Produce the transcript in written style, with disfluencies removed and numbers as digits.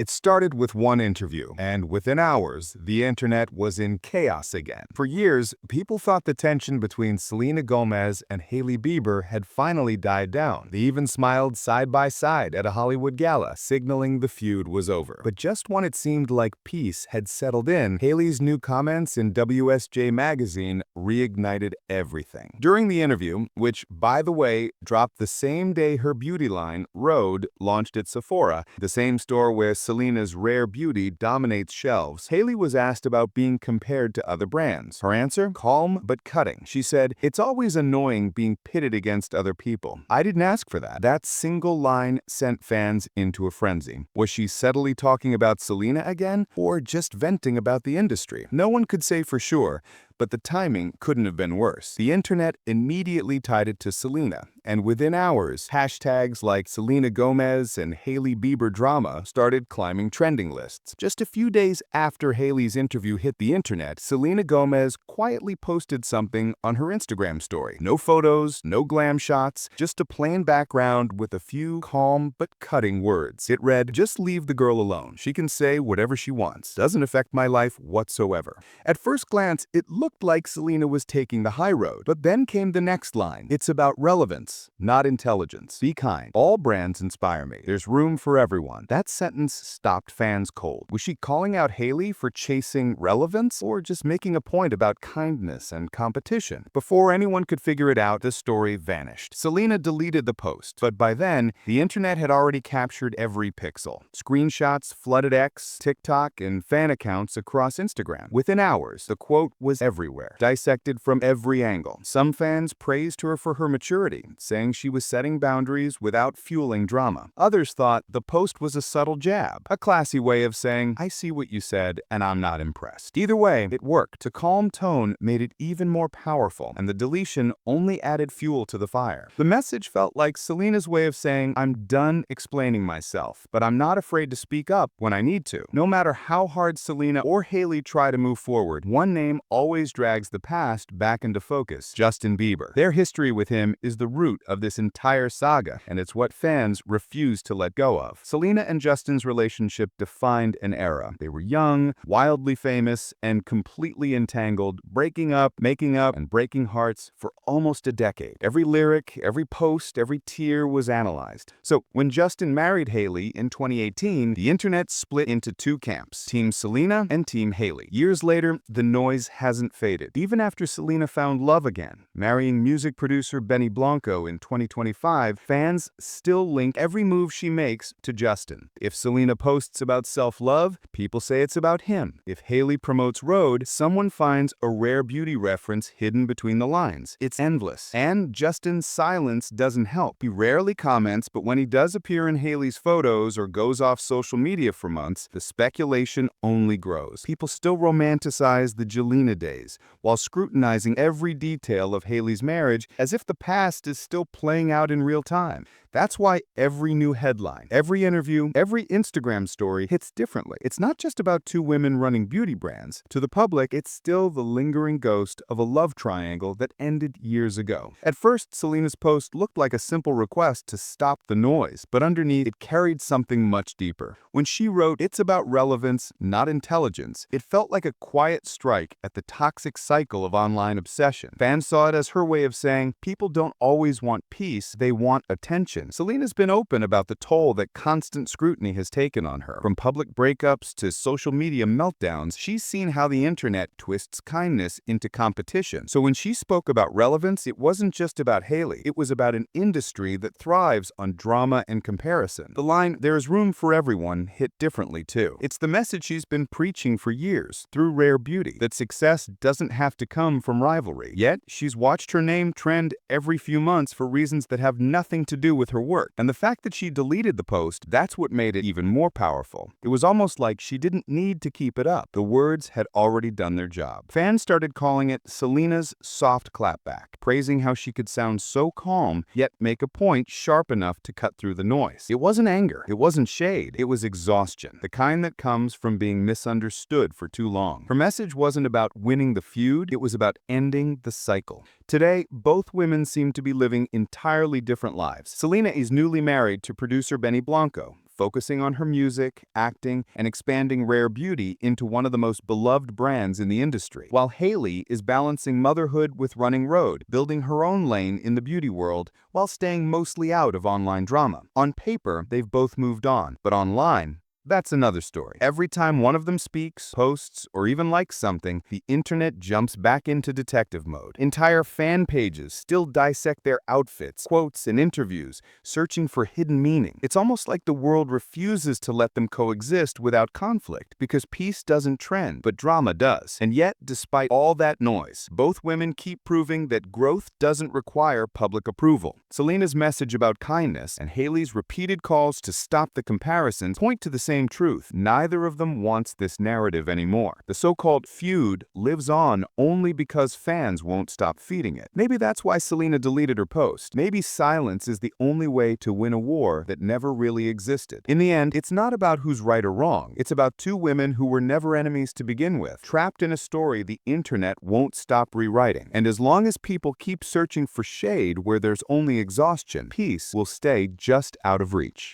It started with one interview, and within hours, the internet was in chaos again. For years, people thought the tension between Selena Gomez and Hailey Bieber had finally died down. They even smiled side by side at a Hollywood gala, signaling the feud was over. But just when it seemed like peace had settled in, Hailey's new comments in WSJ magazine reignited everything. During the interview, which, by the way, dropped the same day her beauty line, Rhode, launched at Sephora, the same store where Selena's rare beauty dominates shelves, Hailey was asked about being compared to other brands. Her answer? Calm but cutting. She said, "It's always annoying being pitted against other people. I didn't ask for that." That single line sent fans into a frenzy. Was she subtly talking about Selena again, or just venting about the industry? No one could say for sure, but the timing couldn't have been worse. The internet immediately tied it to Selena, and within hours, hashtags like Selena Gomez and Hailey Bieber drama started climbing trending lists. Just a few days after Hailey's interview hit the internet, Selena Gomez quietly posted something on her Instagram story. No photos, no glam shots, just a plain background with a few calm but cutting words. It read, "Just leave the girl alone. She can say whatever she wants. Doesn't affect my life whatsoever." At first glance, it looked like Selena was taking the high road, but then came the next line. "It's about relevance, not intelligence. Be kind. All brands inspire me. There's room for everyone." That sentence stopped fans cold. Was she calling out Hailey for chasing relevance, or just making a point about kindness and competition? Before anyone could figure it out, the story vanished. Selena deleted the post, but by then, the internet had already captured every pixel. Screenshots flooded X, TikTok, and fan accounts across Instagram. Within hours, the quote was everywhere, dissected from every angle. Some fans praised her for her maturity, saying she was setting boundaries without fueling drama. Others thought the post was a subtle jab, a classy way of saying, "I see what you said, and I'm not impressed." Either way, it worked. The calm tone made it even more powerful, and the deletion only added fuel to the fire. The message felt like Selena's way of saying, "I'm done explaining myself, but I'm not afraid to speak up when I need to." No matter how hard Selena or Hailey try to move forward, one name always drags the past back into focus: Justin Bieber. Their history with him is the root of this entire saga, and it's what fans refuse to let go of. Selena and Justin's relationship defined an era. They were young, wildly famous, and completely entangled, breaking up, making up, and breaking hearts for almost a decade. Every lyric, every post, every tear was analyzed. So when Justin married Hailey in 2018, the internet split into two camps: Team Selena and Team Hailey. Years later, the noise hasn't faded. Even after Selena found love again, marrying music producer Benny Blanco in 2025, fans still link every move she makes to Justin. If Selena posts about self-love, people say it's about him. If Hailey promotes Rhode, someone finds a rare beauty reference hidden between the lines. It's endless. And Justin's silence doesn't help. He rarely comments, but when he does appear in Hailey's photos or goes off social media for months, the speculation only grows. People still romanticize the Jelena days, while scrutinizing every detail of Hailey's marriage as if the past is still playing out in real time. That's why every new headline, every interview, every Instagram story hits differently. It's not just about two women running beauty brands. To the public, it's still the lingering ghost of a love triangle that ended years ago. At first, Selena's post looked like a simple request to stop the noise, but underneath, it carried something much deeper. When she wrote, "It's about relevance, not intelligence," it felt like a quiet strike at the toxic cycle of online obsession. Fans saw it as her way of saying, people don't always want peace, they want attention. Selena's been open about the toll that constant scrutiny has taken on her. From public breakups to social media meltdowns, she's seen how the internet twists kindness into competition. So when she spoke about relevance, it wasn't just about Hailey. It was about an industry that thrives on drama and comparison. The line, "There is room for everyone," hit differently too. It's the message she's been preaching for years through Rare Beauty, that success doesn't have to come from rivalry. Yet, she's watched her name trend every few months for reasons that have nothing to do with her work. And the fact that she deleted the post, that's what made it even more powerful. It was almost like she didn't need to keep it up. The words had already done their job. Fans started calling it Selena's soft clapback, praising how she could sound so calm, yet make a point sharp enough to cut through the noise. It wasn't anger, it wasn't shade, it was exhaustion, the kind that comes from being misunderstood for too long. Her message wasn't about winning the feud, it was about ending the cycle. Today, both women seem to be living entirely different lives. Selena is newly married to producer Benny Blanco, focusing on her music, acting, and expanding Rare Beauty into one of the most beloved brands in the industry, while Hailey is balancing motherhood with running Rhode, building her own lane in the beauty world while staying mostly out of online drama. On paper, they've both moved on, but online, that's another story. Every time one of them speaks, posts, or even likes something, the internet jumps back into detective mode. Entire fan pages still dissect their outfits, quotes, and interviews, searching for hidden meaning. It's almost like the world refuses to let them coexist without conflict, because peace doesn't trend, but drama does. And yet, despite all that noise, both women keep proving that growth doesn't require public approval. Selena's message about kindness and Hailey's repeated calls to stop the comparisons point to the same truth. Neither of them wants this narrative anymore. The so-called feud lives on only because fans won't stop feeding it. Maybe that's why Selena deleted her post. Maybe silence is the only way to win a war that never really existed. In the end, it's not about who's right or wrong. It's about two women who were never enemies to begin with, trapped in a story the internet won't stop rewriting. And as long as people keep searching for shade where there's only exhaustion, peace will stay just out of reach.